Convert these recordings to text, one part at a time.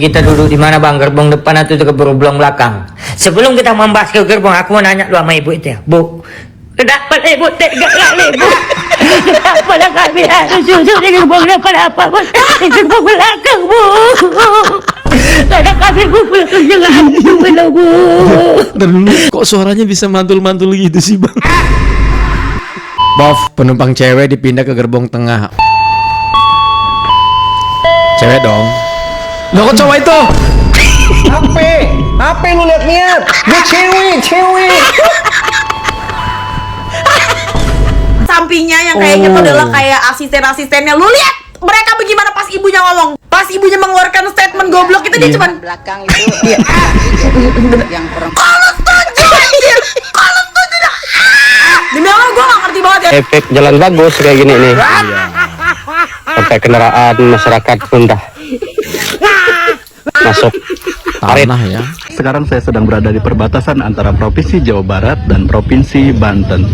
Kita duduk di mana bang? Gerbong depan atau gerbong belakang? Sebelum kita membahas ke gerbong, aku mau nanya dulu sama ibu itu ya. Bu, kenapa ibu tega kali bu? Kenapa lah kami harus duduk di gerbong depan apa bu? Di gerbong belakang bu. Karena kami kumpul kerja nggak bu. Kok suaranya bisa mantul-mantul gitu sih bang? Bof, penumpang cewek dipindah ke gerbong tengah. Cewek dong. Loh kok cowok itu? Apa lu liat-liat? Dia cewek. Sampingnya yang kayaknya tuh adalah kayak asisten-asistennya. Lu lihat mereka bagaimana pas ibunya ngomong. Pas ibunya mengeluarkan statement goblok itu dia cuman belakang itu yang kurang. kalau setuju anjir. Kalau setuju dah. Demi Allah gue gak ngerti banget ya. Efek jalan bagus kayak gini nih. Sampai kendaraan masyarakat pun dah masuk Tanah ya. Sekarang saya sedang berada di perbatasan antara Provinsi Jawa Barat dan Provinsi Banten.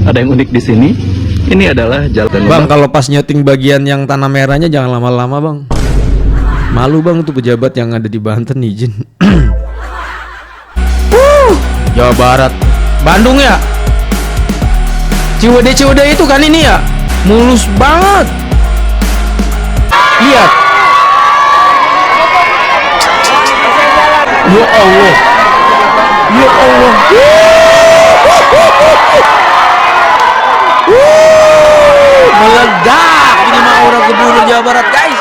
Ada yang unik di sini. Ini adalah jalan Bang, kalau pas nyeting bagian yang tanah merahnya jangan lama-lama bang. Malu bang tuh pejabat yang ada di Banten izin. Jawa Barat, Bandung ya. Ciwede itu kan ini ya, mulus banget. Lihat. Ya Allah. Ya Allah. Meledak ini mah orang gubernur Jawa Barat guys.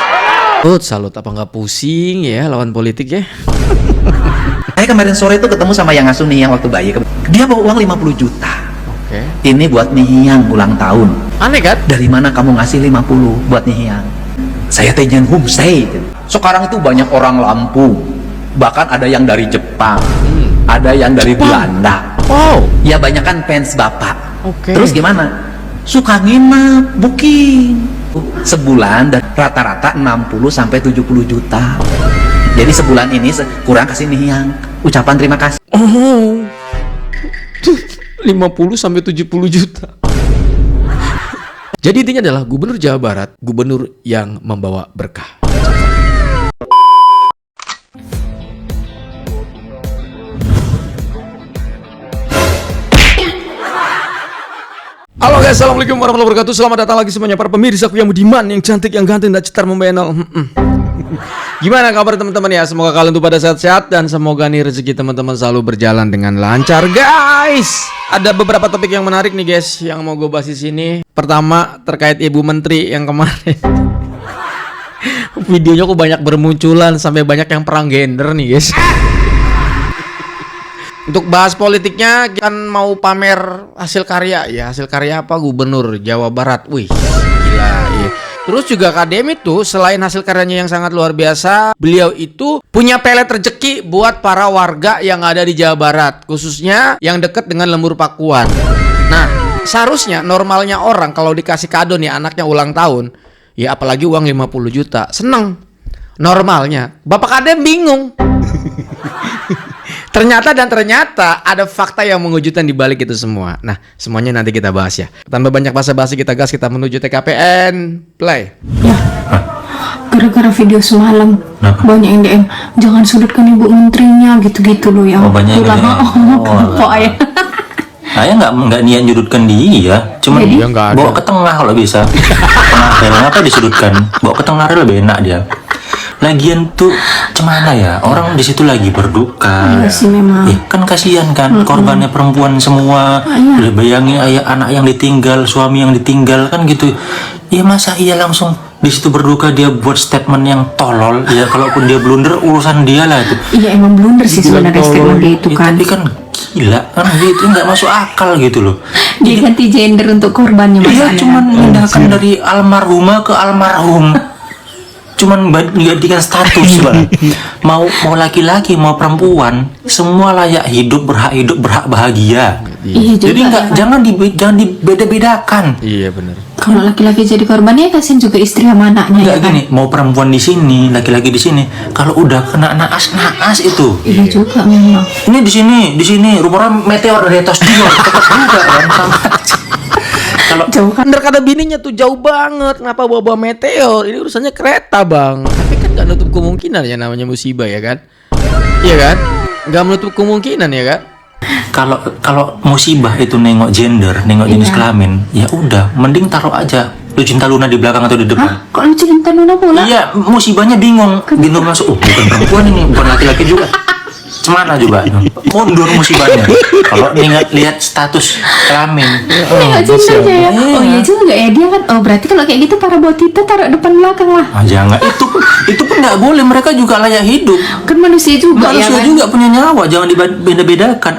Salut apa nggak pusing ya lawan politik ya. Saya kemarin sore itu ketemu sama yang ngasuh nih yang waktu bayi. Dia bawa uang 50 juta. Oke. Ini buat Nihiyang ulang tahun. Aneh kan? Dari mana kamu ngasih 50 buat Nihiyang? Saya tejen homestay. Sekarang itu banyak orang Lampung. Bahkan ada yang dari Jepang. Ada yang dari Belanda. Wow. Ya banyak kan fans bapak. Oke. Terus gimana? Suka nginep, booking. Sebulan dan rata-rata 60 sampai 70 juta. Jadi sebulan ini kurang kasih Nihiyang ucapan terima kasih. Oh. 50 sampai 70 juta. Jadi intinya adalah gubernur Jawa Barat, gubernur yang membawa berkah. Halo guys, assalamualaikum warahmatullahi wabarakatuh. Selamat datang lagi semuanya para pemirsa aku yang budiman, yang cantik, yang ganteng, dan cetar membayar. Gimana kabar teman-teman ya? Semoga kalian tuh pada sehat-sehat dan semoga nih rezeki teman-teman selalu berjalan dengan lancar guys. Ada beberapa topik yang menarik nih guys yang mau gue bahas di sini. Pertama terkait Ibu Menteri yang kemarin. Videonya kok banyak bermunculan sampai banyak yang perang gender nih guys. Untuk bahas politiknya kan mau pamer hasil karya ya. Hasil karya apa? Gubernur Jawa Barat. Wih, gila ya. Terus juga Kak Dem itu selain hasil karyanya yang sangat luar biasa, beliau itu punya pelet rezeki buat para warga yang ada di Jawa Barat, khususnya yang dekat dengan Lembur Pakuan. Nah, seharusnya normalnya orang kalau dikasih kado nih anaknya ulang tahun, ya apalagi uang 50 juta, seneng. Normalnya, Bapak Kak Dem bingung. Ternyata ada fakta yang mengejutkan di balik itu semua. Nah, semuanya nanti kita bahas ya. Tanpa banyak basa-basi kita gas, kita menuju TKPN. Play. Ya, gara-gara video semalam banyak yang DM, jangan sudutkan Ibu Menterinya gitu-gitu loh ya. Oh, banyak yang kok ayah. Ayah nggak niat nyudutkan dia, cuman Jadi? dia bawa ke tengah kalau bisa. Tengah rel ngapa disudutkan? Bawa ke tengah rel lebih enak dia. Lagian tuh cemana ya, orang di situ lagi berduka. Iya sih memang. Kan kasihan kan, korbannya perempuan semua. Udah bayangin ayah anak yang ditinggal, suami yang ditinggal kan gitu. Ya masa iya langsung di situ berduka dia buat statement yang tolol. Ya kalaupun dia blunder urusan dia lah itu. Iya emang blunder sih sebenarnya statement dia itu Ya, kan. tapi kan gila kan dia itu nggak masuk akal gitu loh. Dia ganti gender untuk korbannya Iya masalahnya. cuman pindahkan dari almarhumah ke almarhum. Cuman gantikan status bang. Mau laki-laki mau perempuan semua layak hidup, berhak bahagia. Iya juga. Jadi jangan dibeda-bedakan. Iya benar. Kalau laki-laki jadi korbannya kasihan juga istri sama anaknya. Enggak Ya kan? gini, mau perempuan di sini, laki-laki di sini. Kalau udah kena naas itu. Iya juga memang. Ini di sini rupanya meteor dari atas juga tetap juga kan sama. Kalau Jauh kan. Bener kata bininya tuh jauh banget. Kenapa bawa-bawa meteor? Ini urusannya kereta bang. Tapi kan nggak nutup kemungkinan ya namanya musibah ya kan? Iya kan? Nggak menutup kemungkinan ya kan? Kalau musibah itu nengok gender, nengok jenis kelamin, ya udah, mending taruh aja Lucinta Luna di belakang atau di depan. Hah? Kok Lucinta Luna pula? Iya, musibahnya bingung. Bingung masuk, oh bukan perempuan ini, bukan laki-laki juga. Cemana juga, mundur musibahnya. Kalau lihat status kelamin. Nengok cinta aja ya. Oh iya juga ya dia kan. Oh berarti kalau kayak gitu para botita taruh depan belakang lah. Ah, jangan. Itu pun nggak boleh. Mereka juga layak hidup. Kan manusia juga ya Manusia kan. juga punya nyawa. Jangan dibeda-bedakan.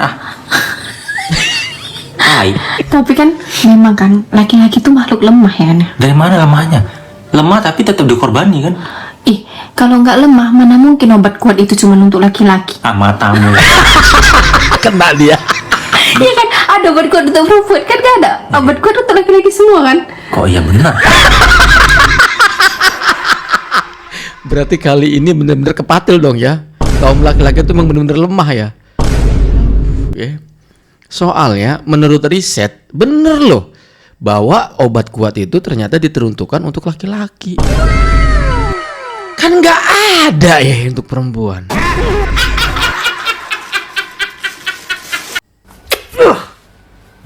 Tapi kan memang kan laki-laki itu makhluk lemah ya kan. Dari mana lemahnya? Lemah tapi tetap dikorbani kan? Ih, kalau nggak lemah mana mungkin obat kuat itu cuma untuk laki-laki. Matamu. Kena dia. Iya kan, ada obat kuat untuk perempuan kan gak ada. Obat kuat untuk laki-laki semua kan. Kok iya benar? Berarti kali ini benar-benar kepatil dong ya. Kaum laki-laki itu memang benar-benar lemah ya. Soalnya menurut riset bener loh bahwa obat kuat itu ternyata diperuntukkan untuk laki-laki. Kan nggak ada ya untuk perempuan.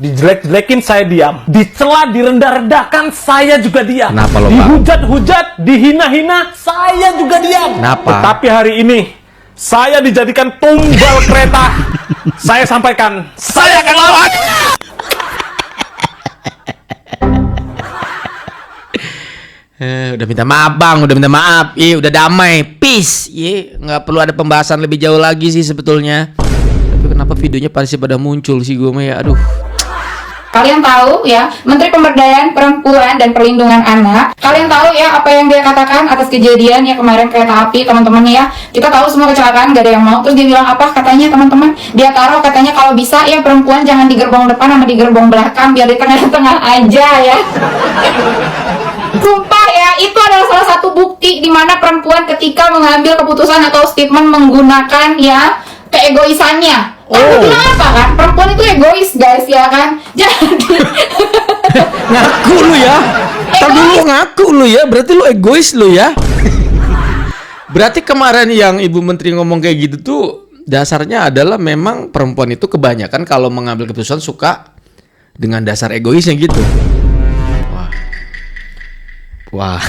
Dijelek-jelekin saya diam, dicela direndah-rendahkan saya juga diam. Kenapa lo, Pak? Dihujat-hujat, dihina-hina saya juga diam. Kenapa? Tetapi hari ini saya dijadikan tumbal kereta. Saya sampaikan, saya akan lawan. Udah minta maaf bang, udah minta maaf. Udah damai, peace. Nggak perlu ada pembahasan lebih jauh lagi sih sebetulnya. Tapi kenapa videonya pasti pada muncul sih gue mah ya, aduh. Kalian tahu ya, Menteri Pemberdayaan Perempuan dan Perlindungan Anak. Kalian tahu ya apa yang dia katakan atas kejadian ya kemarin kereta api, teman-teman ya. Kita tahu semua kecelakaan, gak ada yang mau. Terus dia bilang apa katanya teman-teman? Dia taruh katanya kalau bisa ya perempuan jangan di gerbong depan sama di gerbong belakang, biar di tengah-tengah aja ya. Sumpah ya, itu adalah salah satu bukti di mana perempuan ketika mengambil keputusan atau statement menggunakan ya keegoisannya. Aku bilang apa kan? Perempuan itu egois guys ya kan? Jadi ngaku lu ya. Tar dulu ngaku lu ya. Berarti lu egois lu ya. Berarti kemarin yang Ibu Menteri ngomong kayak gitu tuh dasarnya adalah memang perempuan itu kebanyakan kalau mengambil keputusan suka dengan dasar egoisnya gitu. Wah.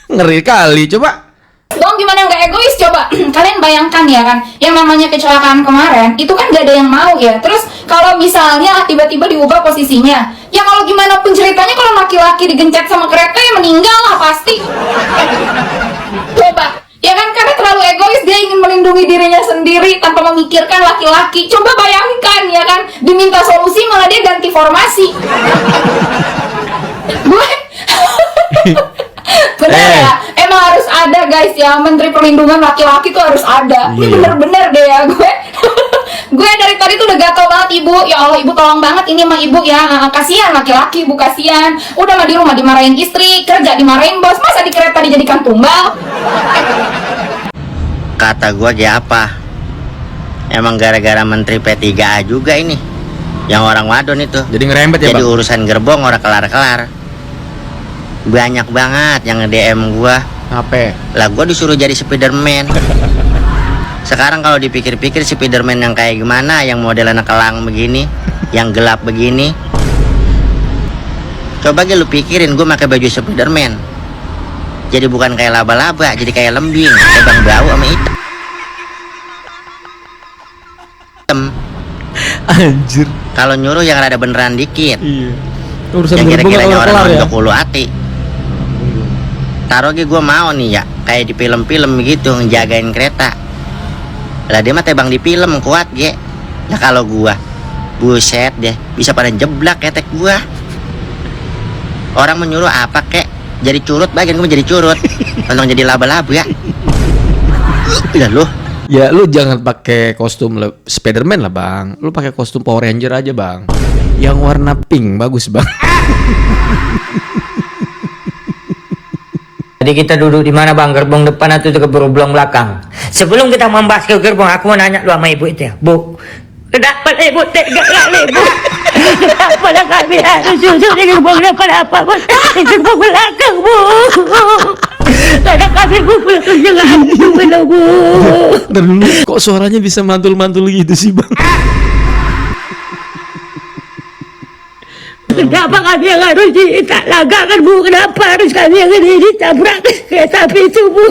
Ngeri kali. Coba dong gimana nggak egois coba. Kalian bayangkan ya kan, yang namanya kecelakaan kemarin itu kan gak ada yang mau ya. Terus kalau misalnya tiba-tiba diubah posisinya, ya kalau gimana pun ceritanya kalau laki-laki digencet sama kereta ya meninggal lah pasti. Coba ya kan, karena terlalu egois, dia ingin melindungi dirinya sendiri tanpa memikirkan laki-laki. Coba bayangkan ya kan, diminta solusi malah dia ganti formasi. Gue bener ya, emang harus ada guys ya, Menteri Perlindungan Laki-laki tuh harus ada. Ini bener-bener deh ya gue. Gue dari tadi tuh udah gatel banget ibu. Ya Allah ibu tolong banget ini mah ibu ya. Kasihan laki-laki ibu, kasihan. Udah mah di rumah dimarahin istri, kerja dimarahin bos, masa di kereta dijadikan tumbal? Kata gue kayak apa? Emang gara-gara Menteri P3A juga ini, yang orang wadon itu. Jadi ngerembet ya bang? Jadi urusan gerbong orang kelar-kelar. Banyak banget yang nge-DM gua. Apa? Lah gua disuruh jadi Spiderman. Sekarang kalau dipikir-pikir Spiderman yang kayak gimana, yang modelnya kelang begini, yang gelap begini. Coba aja lu pikirin gua pakai baju Spiderman. Jadi bukan kayak laba-laba, jadi kayak lembing, kayak bau sama hitam. Anjir. Kalau nyuruh yang rada beneran dikit. Iya. Urusan yang kira-kira orang ya? untuk ulu hati. Taruh gue mau nih ya, kayak di film-film gitu ngejagain kereta. Lah dia mah tebang di film kuat ge. Lah kalau gua, buset deh, bisa pada jeblak ketek gua. Orang menyuruh apa kek? Jadi curut, bagian gue jadi curut. Untung jadi laba-laba ya. Udah lu. Ya lu jangan pakai kostum Spiderman lah bang. Lu pakai kostum Power Ranger aja bang. Yang warna pink bagus bang. Jadi kita duduk di mana bang? Gerbong depan atau ke gerbong belakang? Sebelum kita membahas ke gerbong, aku mau nanya dulu sama ibu itu ya. Bu, kenapa ibu tega kali bu? Kenapa lah kami harus duduk di gerbong depan apa? Di gerbong belakang bu. Karena kami bu pulang kerja nggak ada duit loh bu. Ntar dulu, kok suaranya bisa mantul-mantul gitu sih bang? Kenapa kami yang harus ditalagakan bu? Kenapa harus kami yang ditabrak kereta api itu bu?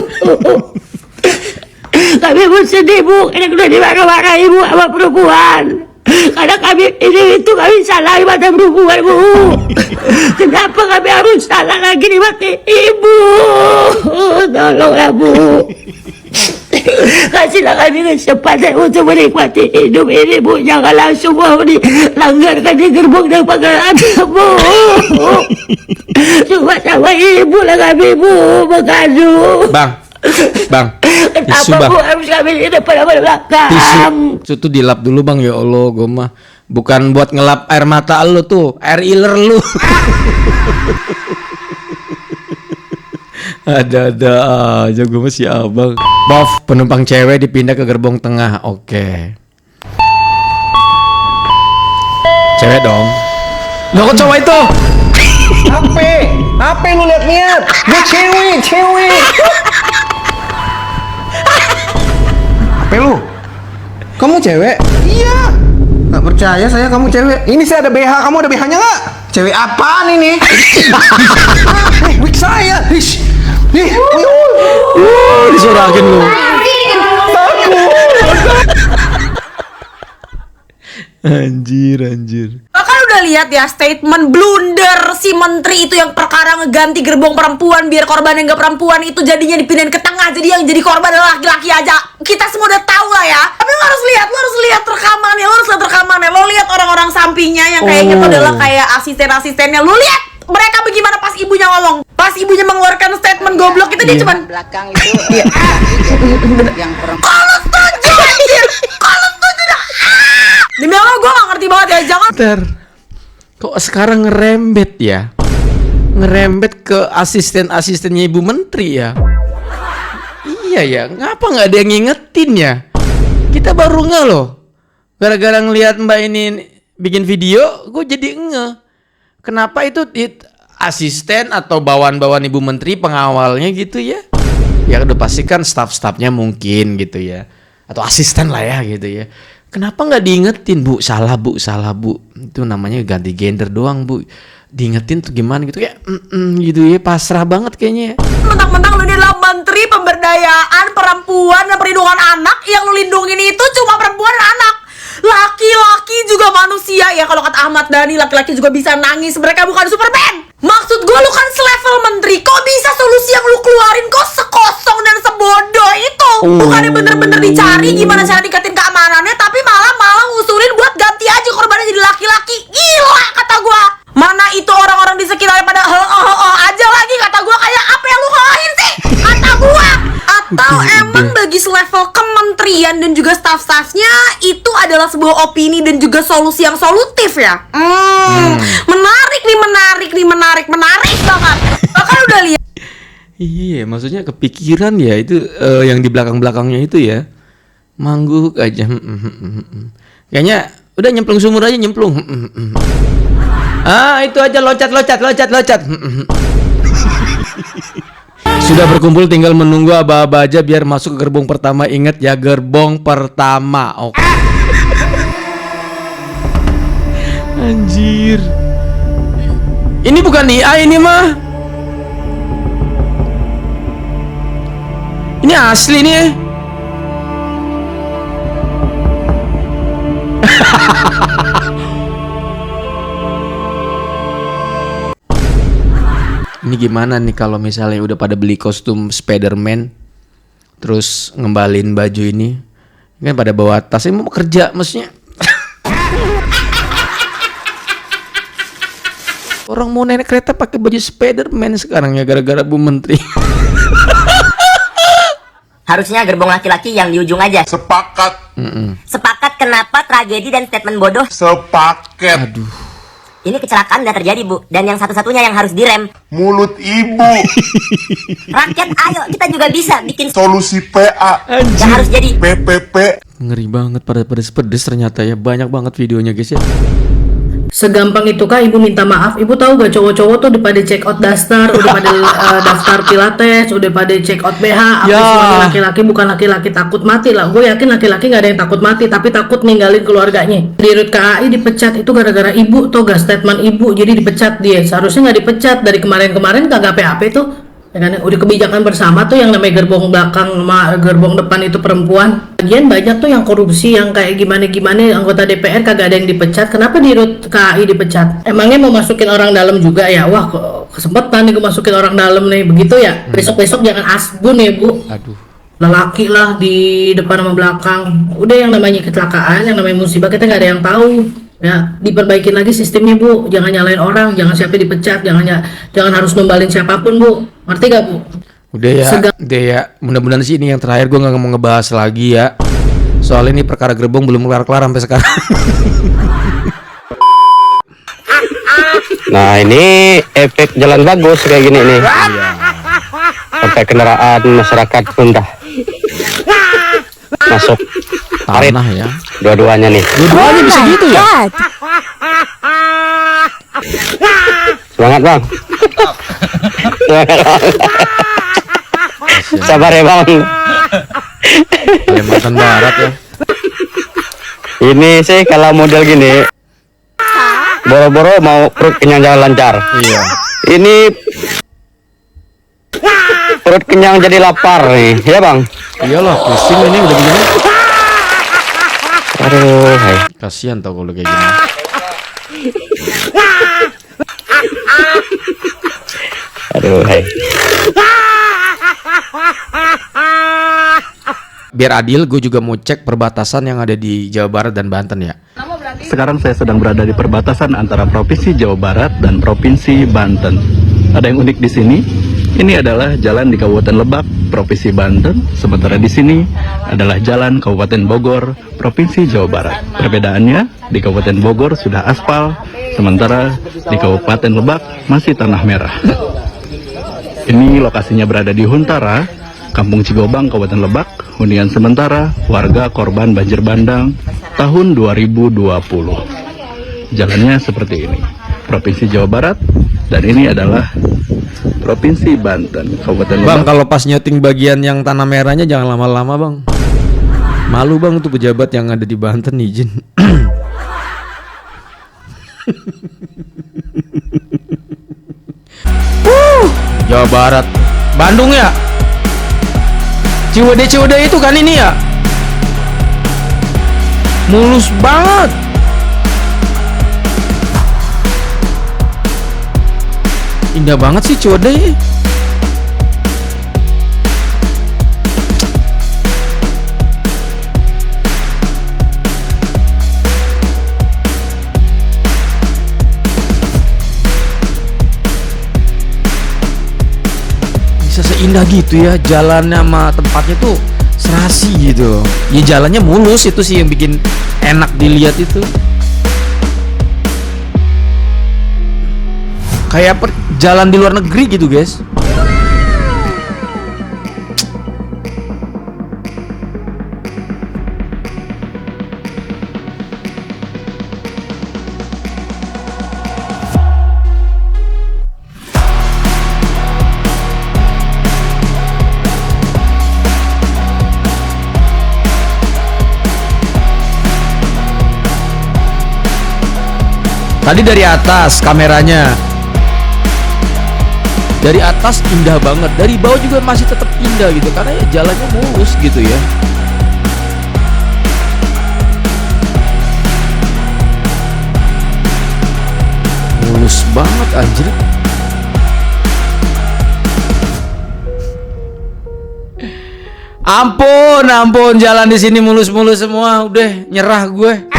Kami pun sedih bu, karena udah dimarah-marahi bu sama perempuan. Karena kami itu kami salah di mata perempuan bu. Kenapa kami harus salah lagi di mata ibu? Tolonglah bu. Kasihlah kami kesempatan untuk menikmati hidup ini bu. Jangan langsung mau dilanggarkan di gerbong dan pengadilan bu. Cuma sama ibu lah kami bu mengadu. Bang, tisu Kenapa bang. bu harus kami di depan sama belakang? Tisu tuh dilap dulu bang, ya Allah, gue mah bukan buat ngelap air mata lu tuh, air iler lu. Ada aja gue masih abang. Bof, penumpang cewek dipindah ke gerbong tengah, oke. Cewek dong. Lo kok cowok itu? Apa lu liat-liat? Gue cewek. Apa lu? Kamu cewek? Iya. Nggak percaya saya kamu cewek. Ini saya ada BH, kamu ada BH-nya nggak? Cewek apaan ini? Wig saya. Nih. Disorakin lu. Anjir. Bahkan udah lihat ya statement blunder si menteri itu yang perkara ngeganti gerbong perempuan biar korban yang gak perempuan itu jadinya dipindahin ke tengah, jadi yang jadi korban adalah laki-laki aja. Kita semua udah tahu lah ya. Tapi lo harus lihat rekamannya, lo lihat orang-orang sampingnya yang kayaknya tuh adalah kayak asisten-asistennya. Lo lihat mereka bagaimana pas ibunya ngomong, pas ibunya mengeluarkan statement goblok itu dia cuman belakang itu yang perempuan. kalau setuju anjir, kalau setuju dah. Demi Allah gue gak ngerti banget ya, jangan. Bentar. Kok sekarang ngerembet ya? Ngerembet ke asisten-asistennya Ibu Menteri ya? Iya ya, ngapa nggak ada yang ngingetin ya? Kita baru nge loh. Gara-gara ngelihat Mbak ini bikin video, gue jadi nge. Kenapa itu asisten atau bawahan-bawahan Ibu Menteri pengawalnya gitu ya? Ya udah pasti kan staff-staffnya mungkin gitu ya. Atau asisten lah ya gitu ya. Kenapa nggak diingetin bu? Salah bu. Itu namanya ganti gender doang bu. Diingetin tuh gimana gitu kayak gitu ya, pasrah banget kayaknya. Mentang-mentang lu ini adalah menteri pemberdayaan perempuan dan perlindungan anak, yang lu lindungin itu cuma perempuan dan anak. Laki-laki juga manusia ya, kalau kata Ahmad Dhani, laki-laki juga bisa nangis, mereka bukan Superman. Maksud gue lu kan selevel menteri, kok bisa solusi yang lu keluarin kok sekosong dan sebodoh itu? Bukannya bener-bener dicari gimana cara ningkatin keamanannya, tapi malah ngusulin buat ganti aja korbannya jadi laki-laki. Gila kata gue. Mana itu orang-orang di sekitarnya pada aja lagi, kata gue, kayak apa yang lu hoin sih kata gue. Atau emang bagi selevel kementerian dan juga staff-staffnya itu adalah sebuah opini dan juga solusi yang solutif ya. Menarik banget. Bahkan udah lihat. Iya, maksudnya kepikiran ya itu yang di belakang-belakangnya itu ya. Mangguk aja. Kayaknya udah nyemplung sumur aja nyemplung. Itu aja loncat. Sudah berkumpul, tinggal menunggu aba-aba aja biar masuk ke gerbong pertama. Ingat ya, gerbong pertama. Oke. Anjir. Ini bukan IA ini mah. Ini asli nih. Ini gimana nih kalau misalnya udah pada beli kostum Spider-Man, terus ngembalin baju ini, kan pada bawa tas, mau kerja maksudnya. Orang mau naik kereta pakai baju Spider-Man sekarang ya gara-gara Bu Menteri. Harusnya gerbong laki-laki yang di ujung aja. Sepakat. Sepakat, kenapa tragedi dan statement bodoh? Sepaket. Aduh. Ini kecelakaan udah terjadi bu, dan yang satu-satunya yang harus direm Mulut ibu. rakyat. Ayo kita juga bisa bikin Solusi PA. yang harus jadi PPP. Ngeri banget, pada pedes ternyata ya, banyak banget videonya guys ya. Segampang itu kah ibu minta maaf? Ibu tahu gak cowok-cowok tuh udah pada check out daster, udah pada daftar pilates, udah pada check out BH. Apa semuanya laki-laki, bukan laki-laki takut mati lah. Gue yakin laki-laki nggak ada yang takut mati, tapi takut ninggalin keluarganya. Dirut KAI dipecat itu gara-gara ibu, tuh gak statement ibu, jadi dipecat dia. Seharusnya nggak dipecat, dari kemarin-kemarin kagak PHP tuh. Ya kan, udah kebijakan bersama tuh yang namanya gerbong belakang sama gerbong depan itu perempuan. Lagian banyak tuh yang korupsi, yang kayak gimana-gimana anggota DPR kagak ada yang dipecat. Kenapa di RUT KAI dipecat? Emangnya mau masukin orang dalam juga ya? Wah, kesempatan nih gue masukin orang dalam nih, begitu ya? Besok-besok jangan asbun ya bu. Aduh. Lelaki lah di depan sama belakang. Udah yang namanya kecelakaan, yang namanya musibah kita nggak ada yang tahu. Ya, diperbaikin lagi sistemnya bu, jangan nyalain orang, jangan siapa dipecat, jangan harus numbalin siapapun bu, ngerti gak bu? Udah ya, mudah-mudahan sih ini yang terakhir, gue nggak mau ngebahas lagi ya, soal ini perkara gerbong belum kelar-kelar sampai sekarang. Nah ini efek jalan bagus kayak gini nih. Sampai kendaraan masyarakat pun dah masuk parit ya. Dua-duanya nih. Dua-duanya bisa gitu ya? Semangat bang. Semangat bang. Sabar ya bang. Kalimantan Barat ya. Ini sih kalau model gini, boro-boro mau perut kenyang jalan lancar. Iya. Ini perut kenyang jadi lapar nih, ya bang? Iyalah, pusing ini udah begini. Aduh, hai. Kasihan tau kalau kayak gini. Aduh, hai. Biar adil, gue juga mau cek perbatasan yang ada di Jawa Barat dan Banten ya. Sekarang saya sedang berada di perbatasan antara Provinsi Jawa Barat dan Provinsi Banten. Ada yang unik di sini. Ini adalah jalan di Kabupaten Lebak, Provinsi Banten. Sementara di sini adalah jalan Kabupaten Bogor, Provinsi Jawa Barat. Perbedaannya, di Kabupaten Bogor sudah aspal, sementara di Kabupaten Lebak masih tanah merah. Ini lokasinya berada di Huntara, Kampung Cigobang, Kabupaten Lebak. Hunian sementara warga korban banjir bandang tahun 2020. Jalannya seperti ini. Provinsi Jawa Barat, dan ini adalah Provinsi Banten, Kabupaten Bang, Lebak. kalau pas nyeting bagian yang tanah merahnya jangan lama-lama bang. Malu bang tuh pejabat yang ada di Banten izin. Jawa Barat, Bandung ya. Ciwidey itu kan ini ya. Mulus banget. Indah banget sih Ciwidey. Bisa seindah gitu ya, jalannya sama tempatnya tuh serasi gitu. Ya jalannya mulus, itu sih yang bikin enak dilihat itu. Kayak jalan di luar negeri gitu guys. Tadi dari atas kameranya, dari atas indah banget, dari bawah juga masih tetap indah gitu, karena ya jalannya mulus gitu ya. Mulus banget anjir. Ampun, jalan di sini mulus-mulus semua, udah nyerah gue.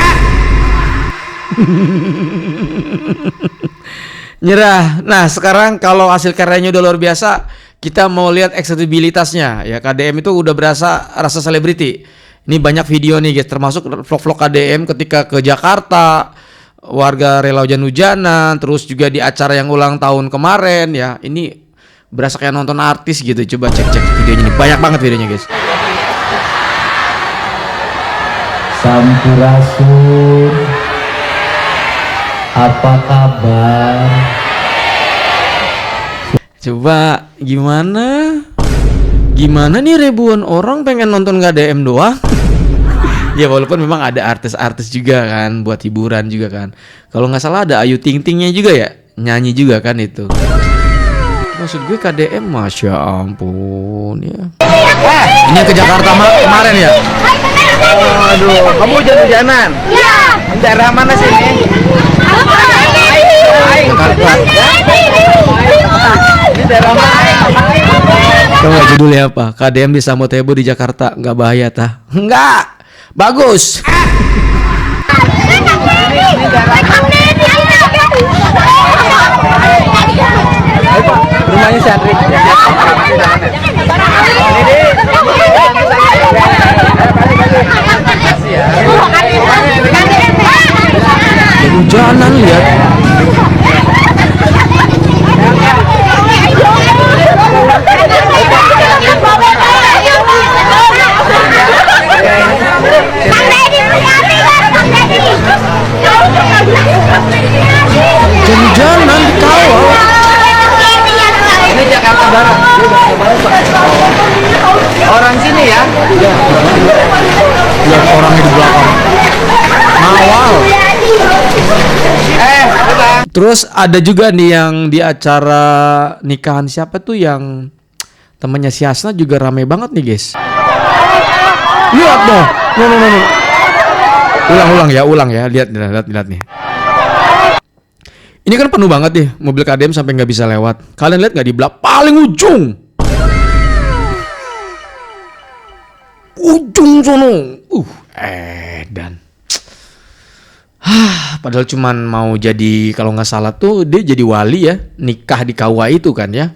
Nyerah. Nah sekarang kalau hasil karyanya udah luar biasa, kita mau lihat aksesibilitasnya ya. KDM itu udah berasa rasa selebriti. Ini banyak video nih guys, termasuk vlog-vlog KDM ketika ke Jakarta, warga rela hujan-hujanan, terus juga di acara yang ulang tahun kemarin ya. Ini berasa kayak nonton artis gitu. Coba cek videonya nih, banyak banget videonya guys. Sampurasun. Apa kabar? Coba gimana? Gimana nih ribuan orang pengen nonton nggak DM doang? Ya walaupun memang ada artis-artis juga kan buat hiburan juga kan. Kalau nggak salah ada Ayu Ting Tingnya juga ya, nyanyi juga kan itu. Maksud gue KDM, masya ampun ya. Ini ke Jakarta kemarin ya? Aduh, kamu hujan-hujanan? Iya. Daerah mana sih ini? Jakarta. Ini daerah mana? Coba judulnya apa? KDM disambut heboh di Jakarta, nggak bahaya tah? Nggak, bagus. Rumahnya si Andri. Hujanan lihat. Hujan-hujanan dikawal. Ini Jakarta Barat. Orang sini ya? Lihat orangnya di belakang. Mawal. Terus ada juga nih yang di acara nikahan siapa tuh yang temannya si Hasna juga rame banget nih guys. Lihat dong. No. Ulang ya. Lihat nih. Ini kan penuh banget nih, mobil KDM sampai nggak bisa lewat. Kalian lihat nggak di belakang paling ujung sono. Dan padahal cuman mau jadi, kalau nggak salah tuh dia jadi wali ya, nikah di KUA itu kan ya.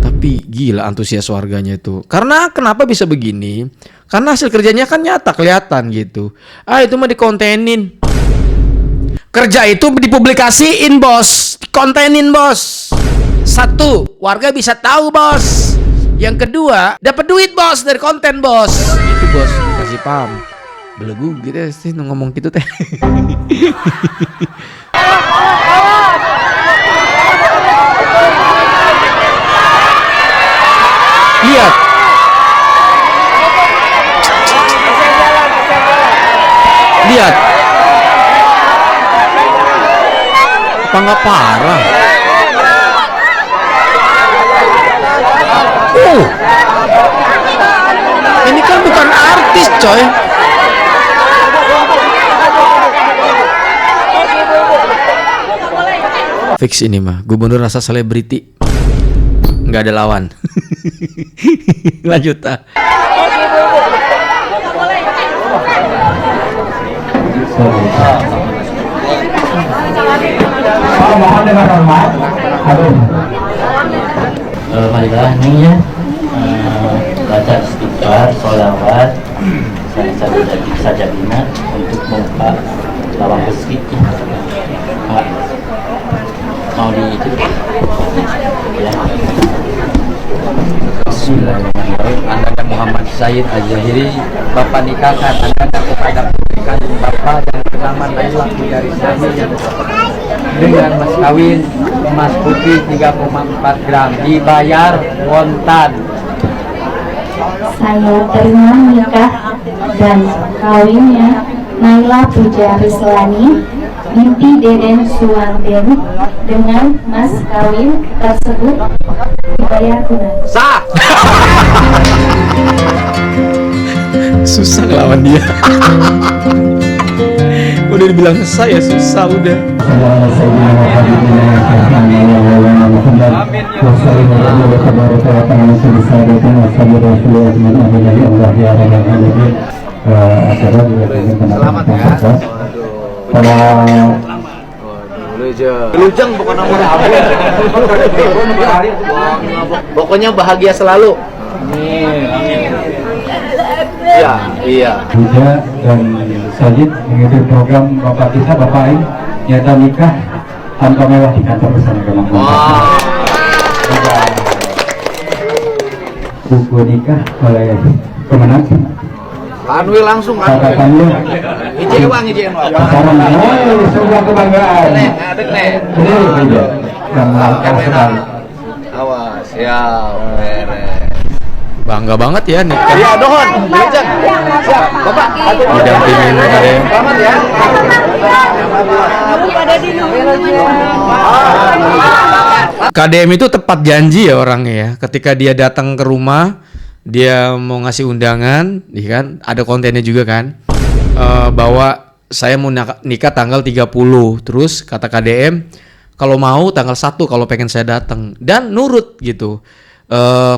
Tapi gila antusias warganya itu. Karena kenapa bisa begini? Karena hasil kerjanya kan nyata, kelihatan gitu. Itu mah dikontenin. Kerja itu dipublikasiin bos, dikontenin bos. Satu, warga bisa tahu bos. Yang kedua, dapat duit bos dari konten bos. Itu bos, kasih paham. Belegu gitu sih ngomong gitu teh. Lihat. Lihat. Apa nggak parah? Ini kan bukan artis coy. Fix ini mah, gubernur rasa selebriti. Nggak ada lawan. Lanjut ah. Mohon dengan hormat. Marilah nih ya, baca istighfar, sholawat, sajadina untuk membuka lawang besi. Mau di itu ya. Bismillahirrahmanirrahim. Anda dan Muhammad Said Al-Zahiri, Bapak nikahkan Anda kepada pernikahan Bapak dan bernama Naila dari Sani dengan mas kawin emas putih 3,4 gram dibayar wontan. Saya terima nikah dan kawinnya Naila Puja Rislani binti Deden Suwanten dengan mas kawin tersebut dibayar tunai. Sah. Susah ngelawan dia. Udah dibilang saya susah udah. Selamat ya. Lujang bukan nomor abu. Pokoknya bahagia selalu. Iya. Puja dan Sajid mengikuti program Bapak kita, Bapak Aing, nyata nikah tanpa mewah di kantor bersama dengan buku nikah oleh pemenang Anwi langsung kan. Ngijewang Sebuah kebanggaan. Awas, siap. Bangga banget ya nikah. Iya, dohon. Siap. Bapak, Didampingin KDM. selamat ya. KDM itu tepat janji ya orangnya ya. Ketika dia datang ke rumah, dia mau ngasih undangan, ya kan? Ada kontennya juga kan. Bahwa saya mau nikah tanggal 30. Terus kata KDM, kalau mau tanggal 1 kalau pengen saya datang. Dan nurut gitu.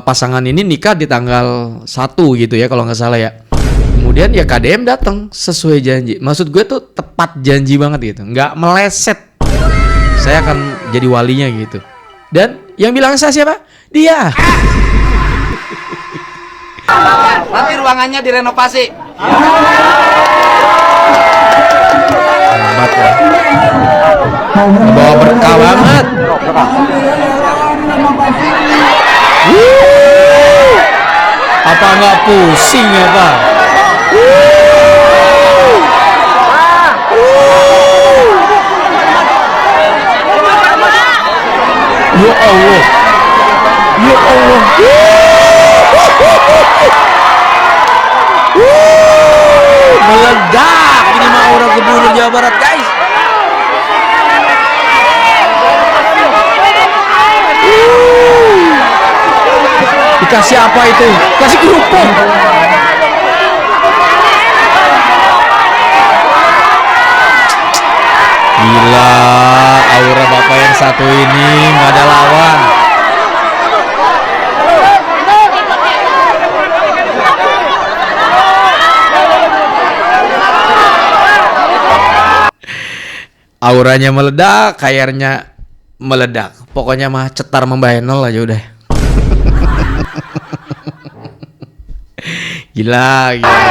Pasangan ini nikah di tanggal 1 gitu ya kalau nggak salah ya. Kemudian ya KDM datang sesuai janji. Maksud gue tuh tepat janji banget gitu, nggak meleset. Saya akan jadi walinya gitu. Dan yang bilang saya siapa? Dia. Nanti ruangannya direnovasi. Hebat ya. Bawa berkah banget. Apa nggak pusing ya Pak? Ya Allah. Ya Allah. Meledak ini mah aura Gubernur Jawa Barat guys. Dikasih apa itu? Kasih kerupuk. Gila, aura bapak yang satu ini nggak ada lawan. Auranya meledak, kayaknya meledak. Pokoknya mah cetar membayar nol aja udah. Gila, gila.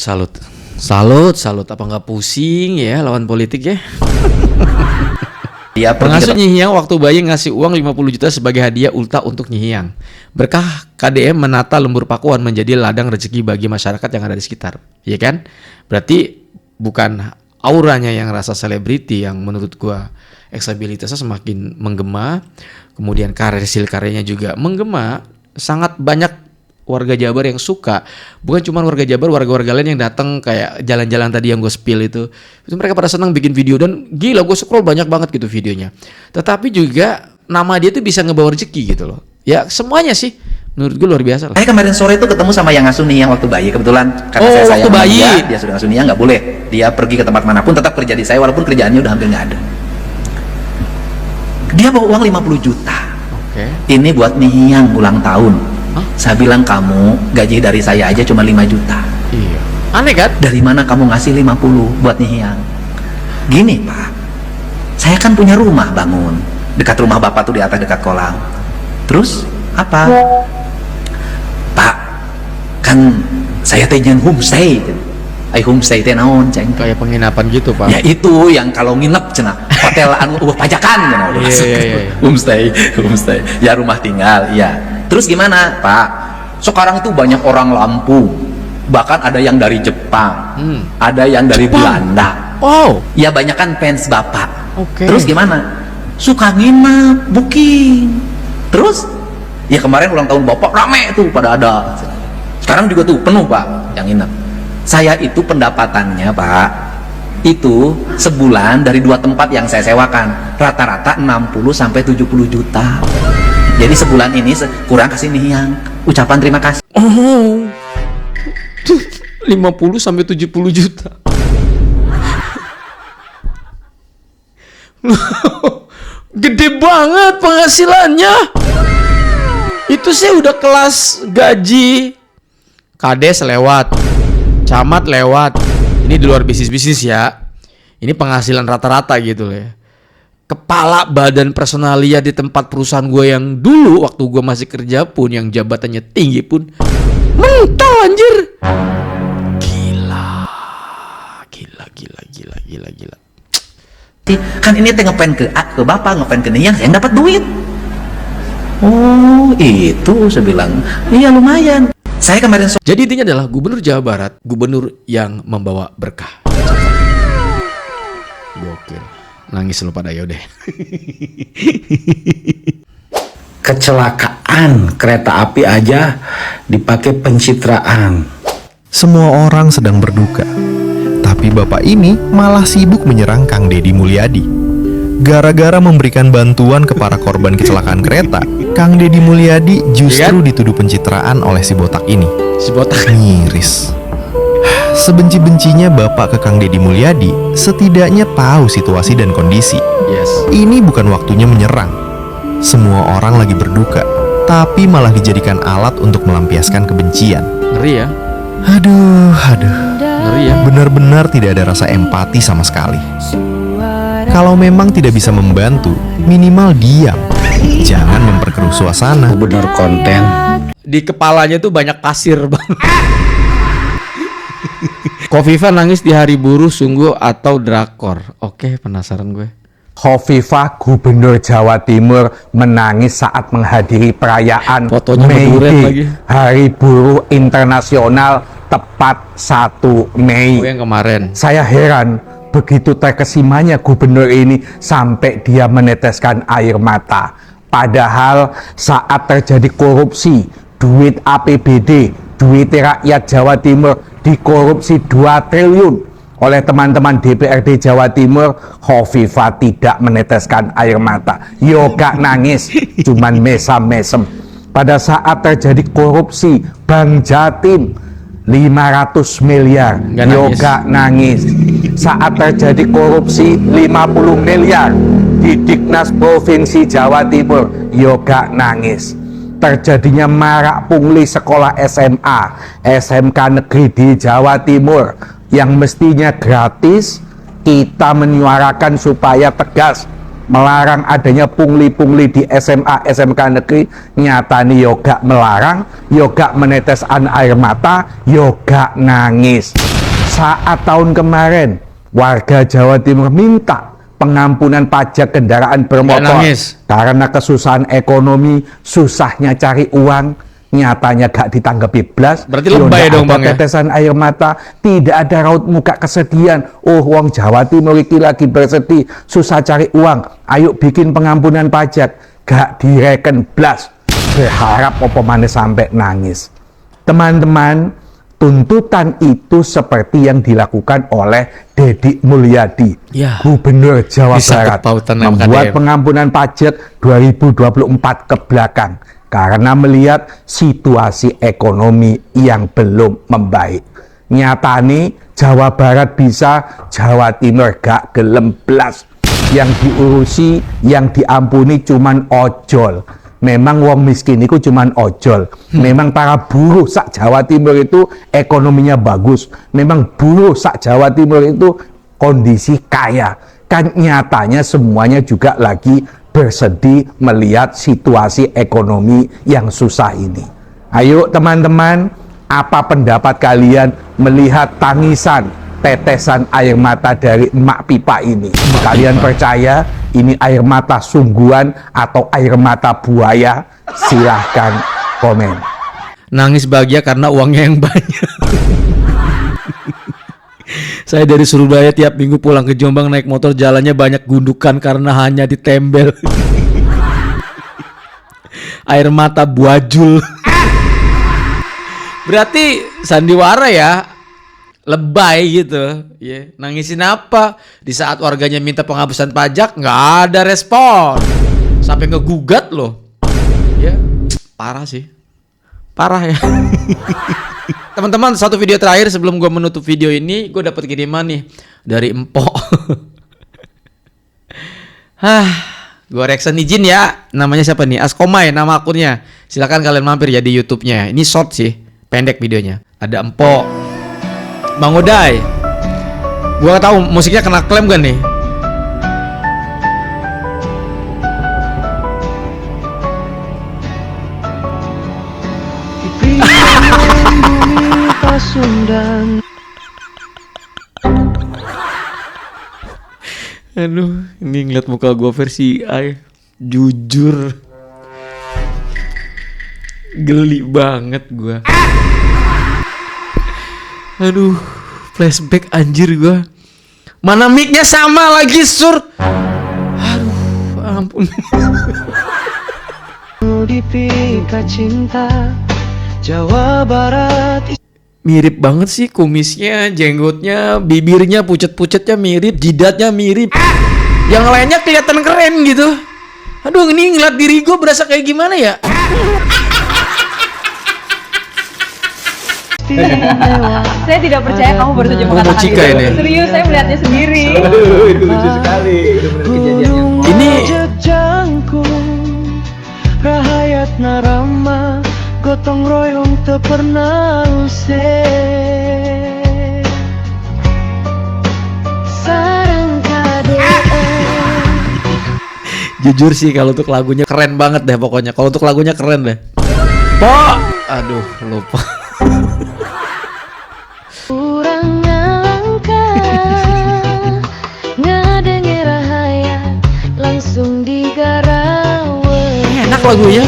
Salut. Apa nggak pusing ya lawan politik ya? Pengasuh Nyihiang waktu bayi ngasih uang 50 juta sebagai hadiah ulta untuk Nyihiang. Berkah KDM menata Lembur Pakuan menjadi ladang rezeki bagi masyarakat yang ada di sekitar. Iya kan? Berarti bukan auranya yang rasa selebriti yang menurut gua elektabilitasnya semakin menggema, kemudian karyanya juga menggema, sangat banyak warga Jabar yang suka. Bukan cuma warga Jabar, warga-warga lain yang datang kayak jalan-jalan tadi yang gue spill itu mereka pada senang bikin video dan gila gue scroll banyak banget gitu videonya. Tetapi juga nama dia tuh bisa ngebawa rezeki gitu loh. Ya semuanya sih menurut gue luar biasa lah. Saya kemarin sore itu ketemu sama yang ngasuh nih yang waktu bayi kebetulan karena saya sayang sama dia sudah ngasuh nih nggak boleh dia pergi ke tempat manapun tetap kerja di saya walaupun kerjaannya udah hampir nggak ada. Dia bawa uang 50 juta. Ini buat Nihiyang ulang tahun. Saya bilang kamu gaji dari saya aja cuma 5 juta. Iya. Aneh kan? Dari mana kamu ngasih 50 buat Nihiyang? Gini Pak, saya kan punya rumah bangun dekat rumah bapak tuh di atas dekat kolam. Terus apa? Pak, kan saya teh nyen homestay. Homestay teh naon ceng? Kayak penginapan gitu Pak. Ya itu yang kalau nginep cenah hotel anu pajakan cenah. Iya. Homestay. Ya rumah tinggal, iya. Terus gimana Pak? Sekarang itu banyak orang Lampung, bahkan ada yang dari Jepang, ada yang dari Belanda. Wow. Ya banyak kan fans bapak. Terus gimana? Suka nginep, booking. Terus ya kemarin ulang tahun bapak rame tuh pada ada. Sekarang juga tuh penuh Pak yang nginep. Saya itu pendapatannya Pak itu sebulan dari 2 tempat yang saya sewakan rata-rata 60 sampai 70 juta. Jadi sebulan ini kurang kasih nih yang ucapan terima kasih. 50 sampai 70 juta. Gede banget penghasilannya. Itu sih udah kelas gaji Kades lewat, camat lewat. Ini di luar bisnis ya. Ini penghasilan rata-rata gitu loh ya. kepala badan personalia di tempat perusahaan gue yang dulu waktu gue masih kerja pun, yang jabatannya tinggi pun mental anjir. Gila. Kan ini teh ngepen ke bapak, ngepen ke nih yang dapat duit. Oh itu saya bilang, iya lumayan. Saya kemarin jadi intinya adalah gubernur Jawa Barat, gubernur yang membawa berkah. Gokil. Nangis lu pada ya deh. Kecelakaan kereta api aja dipakai pencitraan. Semua orang sedang berduka, tapi bapak ini malah sibuk menyerang Kang Deddy Mulyadi. Gara-gara memberikan bantuan ke para korban kecelakaan kereta, Kang Deddy Mulyadi justru dituduh pencitraan oleh si botak ini. Si botak miris. Sebenci-bencinya bapak ke Kang Deddy Mulyadi, setidaknya tahu situasi dan kondisi. Ini bukan waktunya menyerang. Semua orang lagi berduka, tapi malah dijadikan alat untuk melampiaskan kebencian. Ngeri ya. Aduh. Ngeri ya. Benar-benar tidak ada rasa empati sama sekali. Kalau memang tidak bisa membantu, minimal diam. Jangan memperkeruh suasana. Gubernur konten. Di kepalanya tuh banyak pasir bang. Kofifa nangis di hari buruh sungguh atau drakor? Oke, penasaran gue. Khofifah Gubernur Jawa Timur menangis saat menghadiri perayaan May Day, Hari Buruh Internasional tepat 1 Mei. Yang kemarin. Saya heran begitu terkesimanya gubernur ini sampai dia meneteskan air mata. Padahal saat terjadi korupsi, duit APBD, duit rakyat Jawa Timur dikorupsi 2 triliun oleh teman-teman DPRD Jawa Timur, Khofifah tidak meneteskan air mata. Yoga nangis, cuman mesam-mesem. Pada saat terjadi korupsi Bank Jatim 500 miliar, Yoga nangis. Saat terjadi korupsi 50 miliar di Diknas Provinsi Jawa Timur, Yoga nangis. Terjadinya marak pungli sekolah SMA, SMK negeri di Jawa Timur yang mestinya gratis, kita menyuarakan supaya tegas melarang adanya pungli-pungli di SMA, SMK negeri. Nyatanya Yoga melarang, Yoga menetes air mata, Yoga nangis. Saat tahun kemarin warga Jawa Timur minta pengampunan pajak kendaraan bermotor karena kesusahan ekonomi, susahnya cari uang, nyatanya gak ditanggapi blas. Berarti lebay dong bang ya? Tetesan air mata, tidak ada raut muka kesedihan. Oh, wong Jawa Timur iki lagi bersedih, susah cari uang, ayo bikin pengampunan pajak, gak direken blas. Berharap apa maneh sampai nangis. Teman-teman, tuntutan itu seperti yang dilakukan oleh Deddy Mulyadi, Gubernur Jawa Barat, membuat pengampunan pajak 2024 ke belakang karena melihat situasi ekonomi yang belum membaik. Nyatane Jawa Barat bisa, Jawa Timur gak gelem blas. Yang diurusi, yang diampuni cuman ojol. Memang wong miskin itu cuman ojol. Memang para buruh sak Jawa Timur itu ekonominya bagus. Memang buruh sak Jawa Timur itu kondisi kaya. Kan nyatanya semuanya juga lagi bersedih melihat situasi ekonomi yang susah ini. Ayo teman-teman, apa pendapat kalian melihat tangisan, tetesan air mata dari emak pipa ini? Kalian percaya ini air mata sungguhan atau air mata buaya? Silahkan komen. Nangis bahagia karena uangnya yang banyak. Saya dari Surabaya tiap minggu pulang ke Jombang naik motor, jalannya banyak gundukan karena hanya ditembel. Air mata buajul. Berarti sandiwara ya, lebay gitu. Nangisin apa? Di saat warganya minta penghapusan pajak nggak ada respon, sampai ngegugat loh. Parah sih, parah ya. Teman-teman, satu video terakhir sebelum gue menutup video ini, gue dapat kiriman nih dari Empok. Gue reaction izin ya. Namanya siapa nih? Askomai nama akunnya. Silakan kalian mampir ya di YouTube-nya. Ini short sih, pendek videonya. Ada Empok, Bang Uday. Gue gak tahu musiknya kena klaim gak nih? Pasundan. Aduh, ini ngeliat muka gue versi AI, jujur geli banget gue. Aduh, flashback anjir gue. Mana mic-nya sama lagi, Sur? Aduh, ampun. Dipika cinta Jawa Barat. Mirip banget sih kumisnya, jenggotnya, bibirnya, pucet-pucetnya mirip, jidatnya mirip. Yang lainnya kelihatan keren gitu. Aduh, ini ngeliat diri gue berasa kayak gimana ya? Saya tidak percaya kamu baru saja mengatakan Cika itu. ini. Serius, saya melihatnya sendiri. Aduh, itu lucu sekali. Itu benar kejadian yang ini Jangkung Rahayat narama Gotong royong teu pernah usai. Sareng KDN. jujur sih kalau untuk lagunya keren banget deh pokoknya. Kalau untuk lagunya keren deh. Po, aduh lupa. Urang ngangka ngadengi rahayat langsung digarawe. Enak lagunya.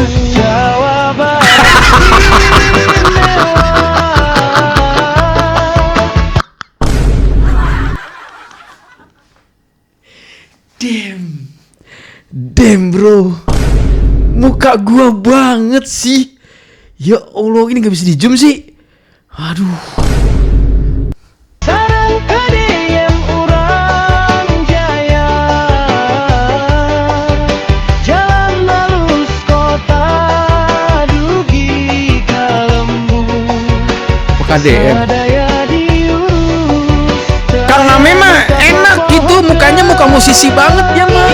Damn bro, muka gua banget sih. Ya Allah, ini gak bisa di zoom sih. Aduh. Sarang kadiem urang jaya Jalan halus kota dugi kalembu KDM. Sadaya diurus Karena memang enak gitu, mukanya muka musisi banget ya mah.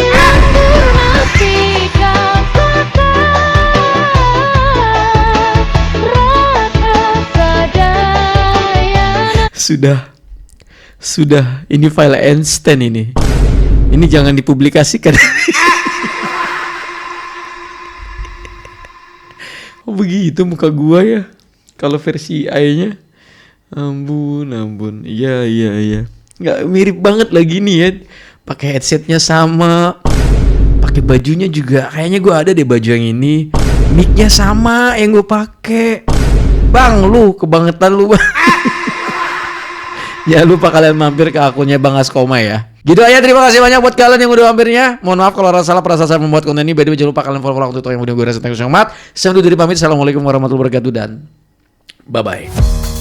Sudah, ini file Einstein ini. Ini jangan dipublikasikan. Oh begitu muka gua ya. Kalau versi AI-nya. Ampun. Iya. Nggak mirip banget lagi nih ya. Pakai headsetnya sama. Pakai bajunya juga. Kayaknya gua ada deh baju yang ini. Mic-nya sama yang gua pakai. Bang, lu kebangetan lu, Bang. Jangan lupa kalian mampir ke akunnya Bang Askoma ya. Gitu aja, terima kasih banyak buat kalian yang udah mampirnya. Mohon maaf kalau ada salah pada saat saya membuat konten ini. By the way, jangan lupa kalian follow akun Twitter yang udah gue rasa. Thank you so much. Saya undur diri pamit. Assalamualaikum warahmatullahi wabarakatuh dan bye-bye.